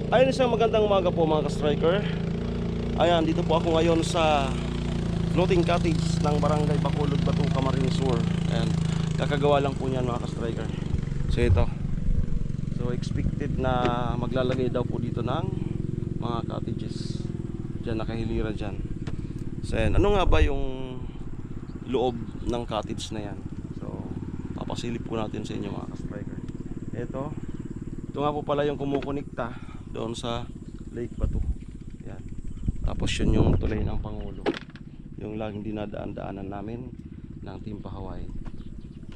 Ayun, isang magandang umaga po mga ka-striker. Ayan, dito po ako ngayon sa floating cottage ng Barangay Bacolod, Batu, Camarines Sur. Ayan, kakagawa lang po niyan mga ka-striker. So ito, so expected na maglalagay daw po dito ng mga cottages. Diyan, nakahiliran dyan. So ayan, ano nga ba yung loob ng cottage na yan? So papasilip po natin sa inyo mga ka-striker. Ito nga po pala yung kumukonekta doon sa Lake Batu. Yan. Tapos yun yung tulay ng Pangulo, yung laging dinadaan-daanan namin ng Team Pahaway.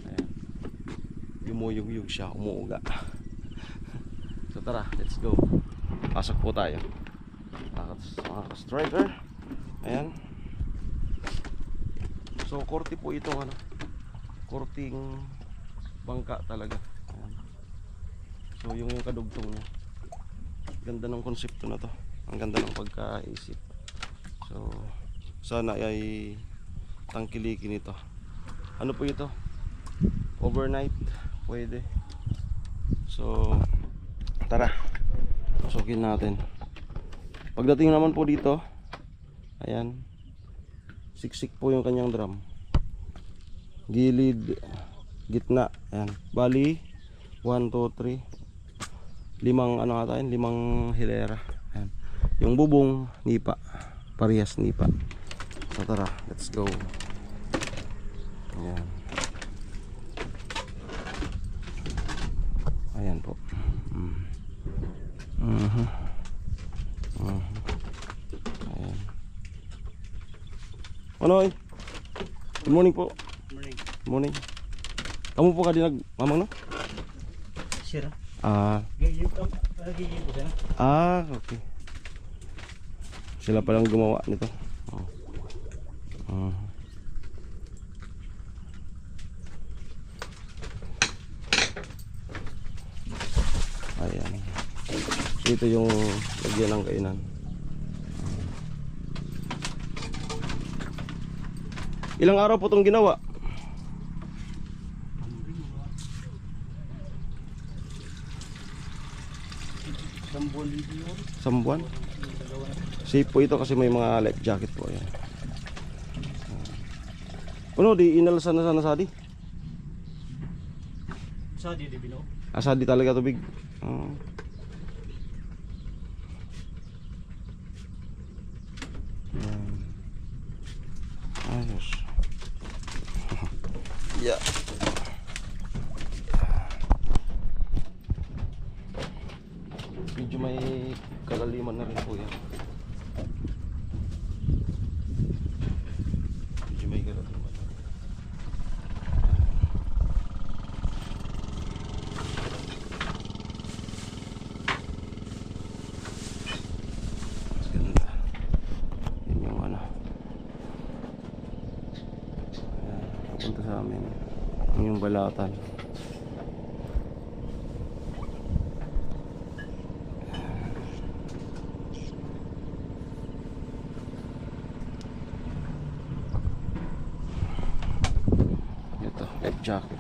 Ayan. Yumuyug-yug siya, umuuga. So tara, let's go. Pasok po tayo mga ka-striker. Ayan. So korte po itong korting bangka talaga. Ayan. So yung kadugtong niya, ganda ng konsepto na to, ang ganda ng pagkaisip. So sana ay tangkilikin ito. Ano po ito, overnight pwede. So tara, pasukin natin. Pagdating naman po dito, ayan, siksik po yung kanyang drum, gilid, gitna. Ayan, bali 1, 2, 3, limang limang hilera. Ayan. Yung bubong nipa, parehas nipa. So tara, let's go. Ayan. Ayan po. Ayan. Ano eh? Good morning po. Morning. Good morning. Kamu po ka din nagmamang no? Sira. Okay. Sila palang gumawa nito. Ayan. Ito yung lagyan ng kainan. Ilang araw po itong ginawa? Sambuan. Safe po ito kasi may mga life jacket po. Ayan. Ano, di inalasan na sana sadi? Sadi di bino. Sadi talaga tubig. Ayos. Yeah. Medyo may kalaliman na rin po yan. Medyo may kalaliman. Ganda. Yun yung ayan, papunta sa amin. Yun yung balatan. Life jacket.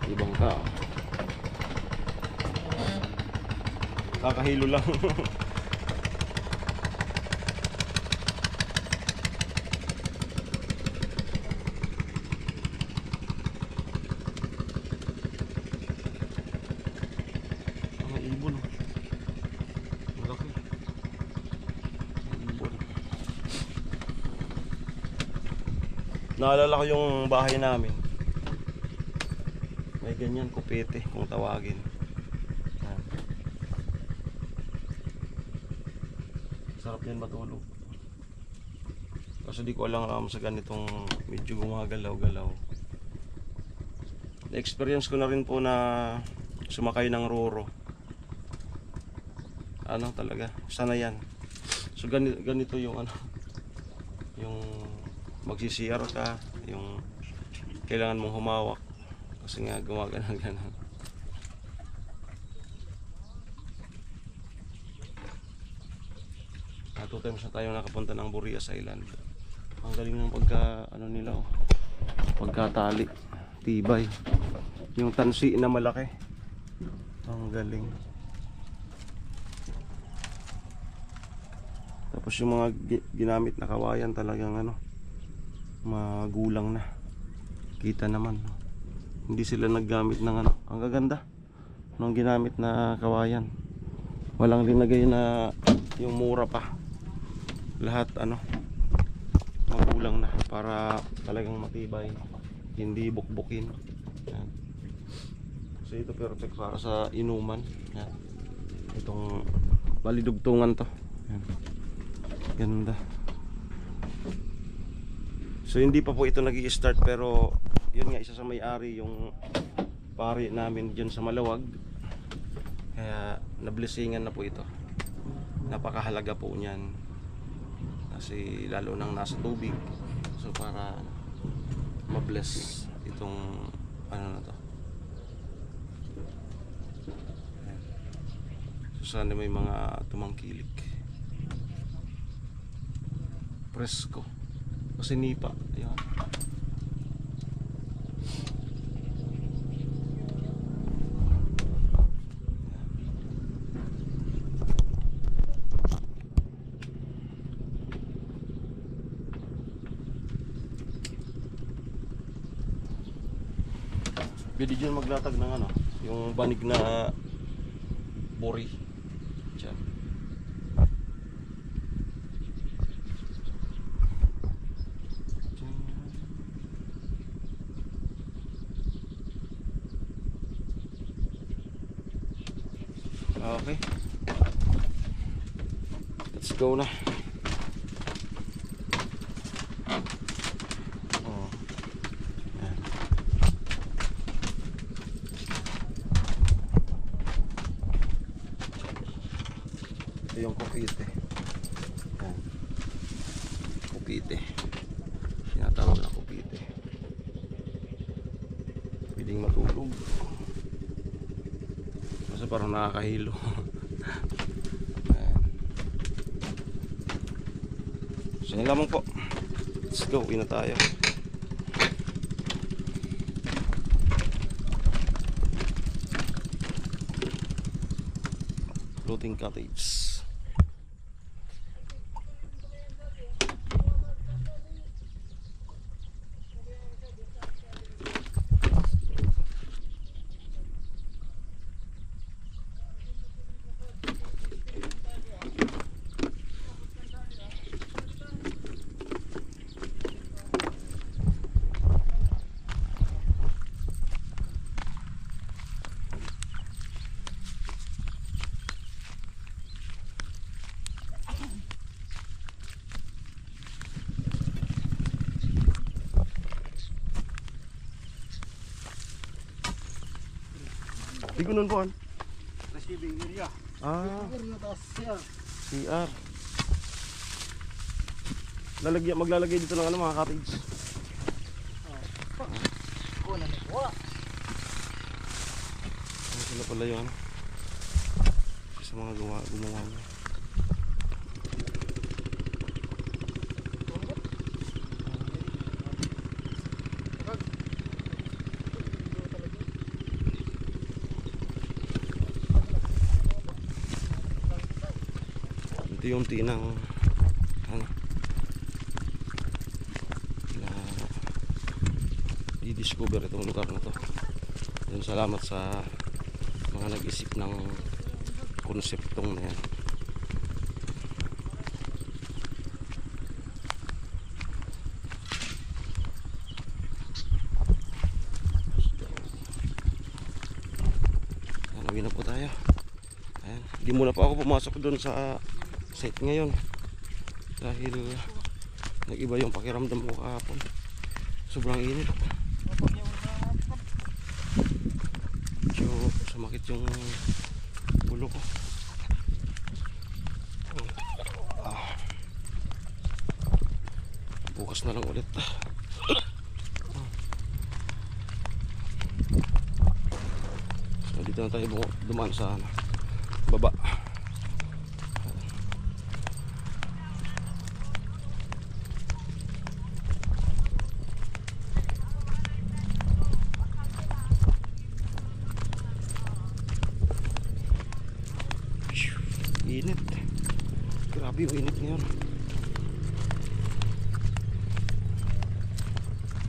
Ibang ka. Kakahilo lang. Ibon. Malaki. Ibon. Naalala ko yung bahay namin. May ganyan, kupete kung tawagin. Yan. Sarap yan matulog. Kasi di ko alam sa ganitong medyo gumagalaw-galaw. Na-experience ko na rin po na sumakay ng Roro. Ano talaga, sana yan. So ganito yung yung magsi-CR ka, yung kailangan mong humawak kasi nga gumagana. 2 times na tayo nakapunta ng Burias Island. Ang galing ng pagka ano nila, oh. Pagkatali, tibay. Yung tansi na malaki. Ang galing. Tapos yung mga ginamit na kawayan talagang ano, magulang na. Kita naman, no? Hindi sila naggamit ng ano. Ang gaganda ng ginamit na kawayan. Walang linagay na yung mura pa. Lahat ano, magulang na para talagang matibay, hindi bukbukin. Yan. So ito perfect para sa inuman. Yan. Itong balidugtungan to. Yan. Ganda. So hindi pa po ito nag-i-start, pero yun nga, isa sa may-ari yung pari namin dyan sa Malawag. Kaya nablessingan na po ito. Napakahalaga po niyan. Kasi lalo nang nasa tubig. So para mabless itong ano na to. So sana may mga tumangkilik. Presko. Kasi nipa. Ayan. Pwede dyan maglatag ng ano, yung banig na bori. Diyan. Okay. Let's go na. Yung kupite. Yan. Kupite. Tinatawag na kupite. Pwedeng matulog. Kasi parang nakakahilo. Yan. So yun lamang po. Let's go. Uwi na tayo. Floating cottage. Di ko nun po. Receiving area. Ah, Area taas siya. CR. Maglalagay dito ng ano, mga cottage. Kuha na nikuha. Ano sila pala yun? Sa mga gumawa niya. Unti-unti ng ano, na i-discover itong lugar na to. Yan, salamat sa mga nag-isip ng konseptong na yan. Uwi na po tayo. Ayan. Hindi muna po ako pumasok doon sa site ngayon dahil nag-iba yung pakiramdam ko kahapon. Sobrang init. Medyo sumakit yung ulo ko. Bukas na lang ulit. So dito na tayo dumaan sa baba. Grabe yung init ngayon.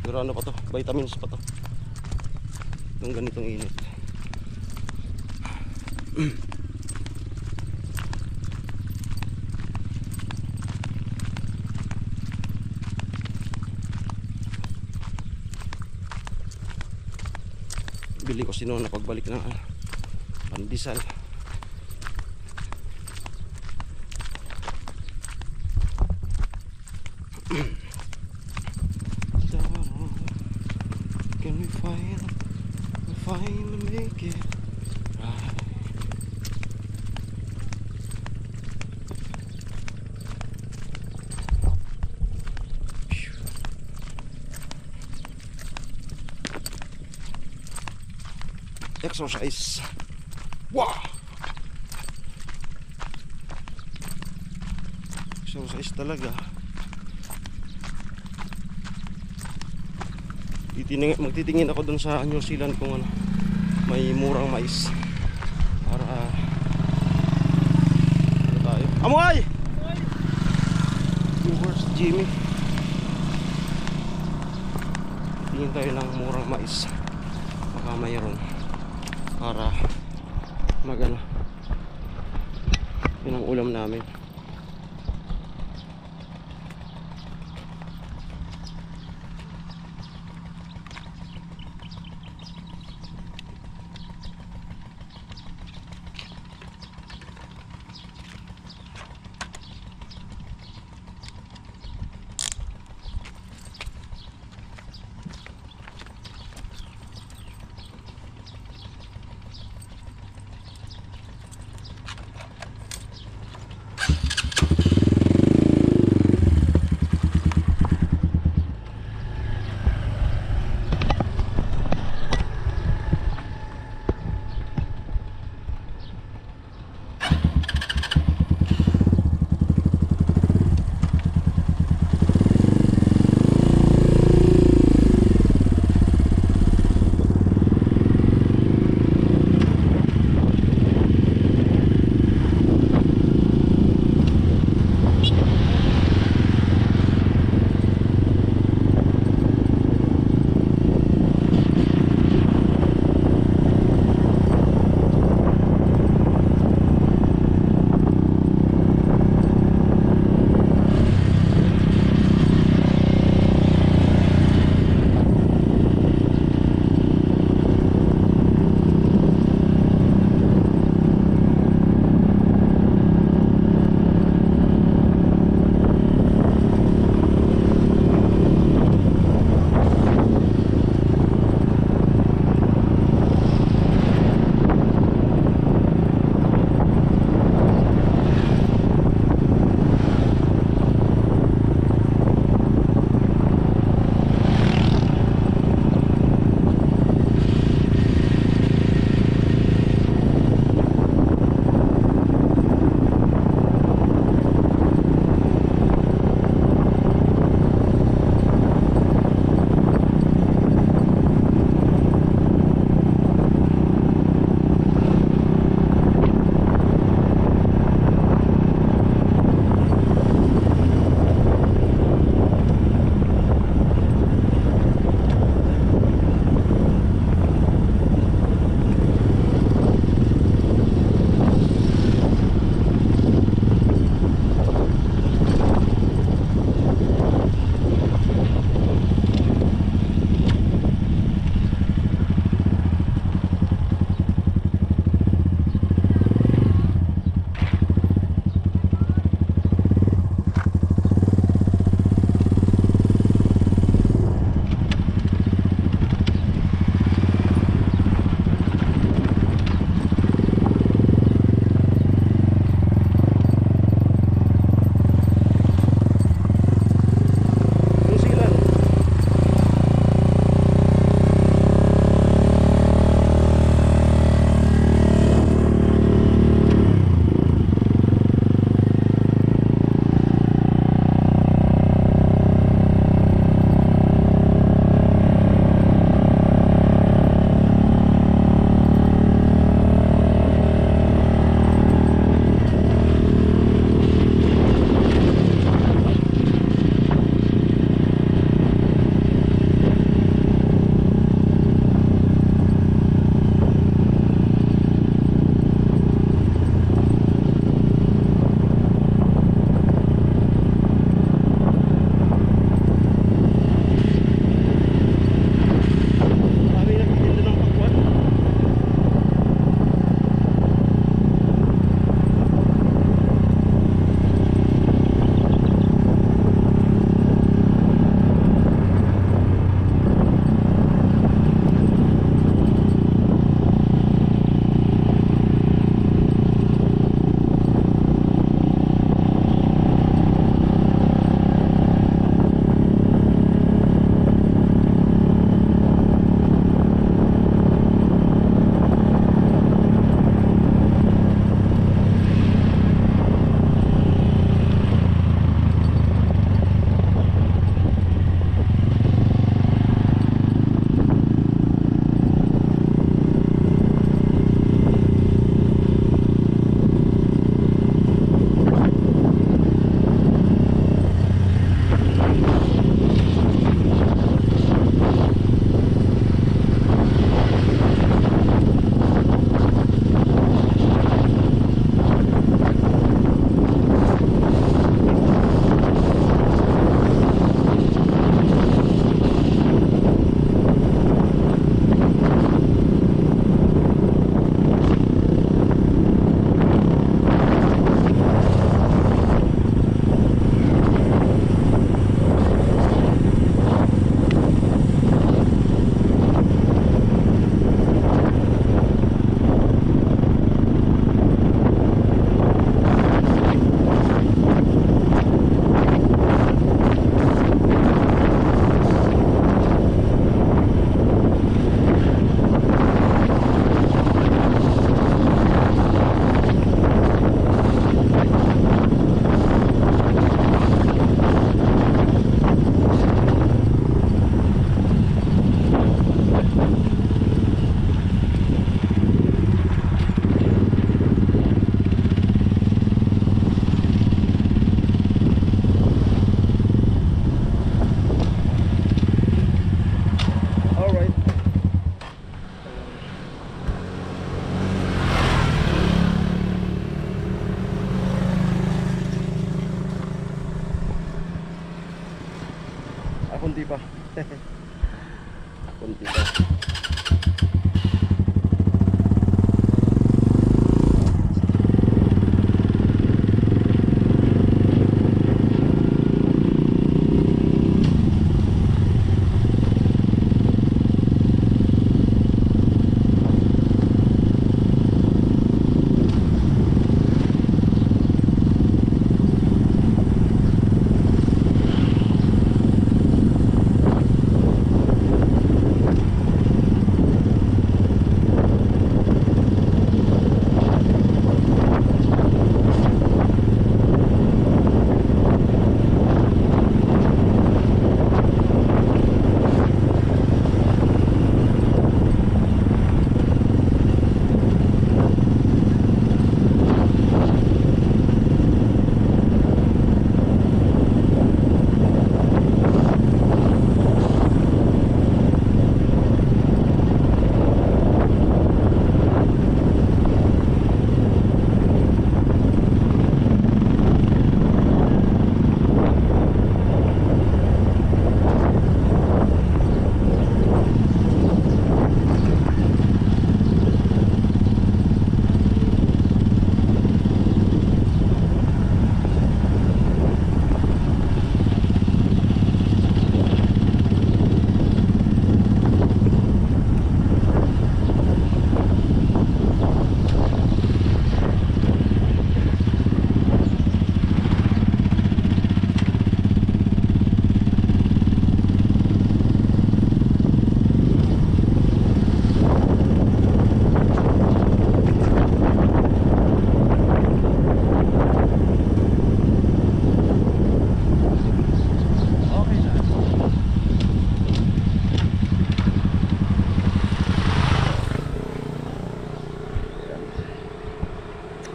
Pero ano pa to? Vitamins pa to. Yung ganitong init. Bili ko sino na pagbalik ng pandesal. Can we finally make it right? Exercise. Wow! Exercise talaga. Magtitingin ako dun sa New Zealand kung ano, may murang mais para ano tayo. Amoy! Where's Jimmy? Tingin tayo ng murang mais. Baka mayroon para magano. Yun ang ulam namin.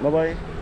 Bye-bye.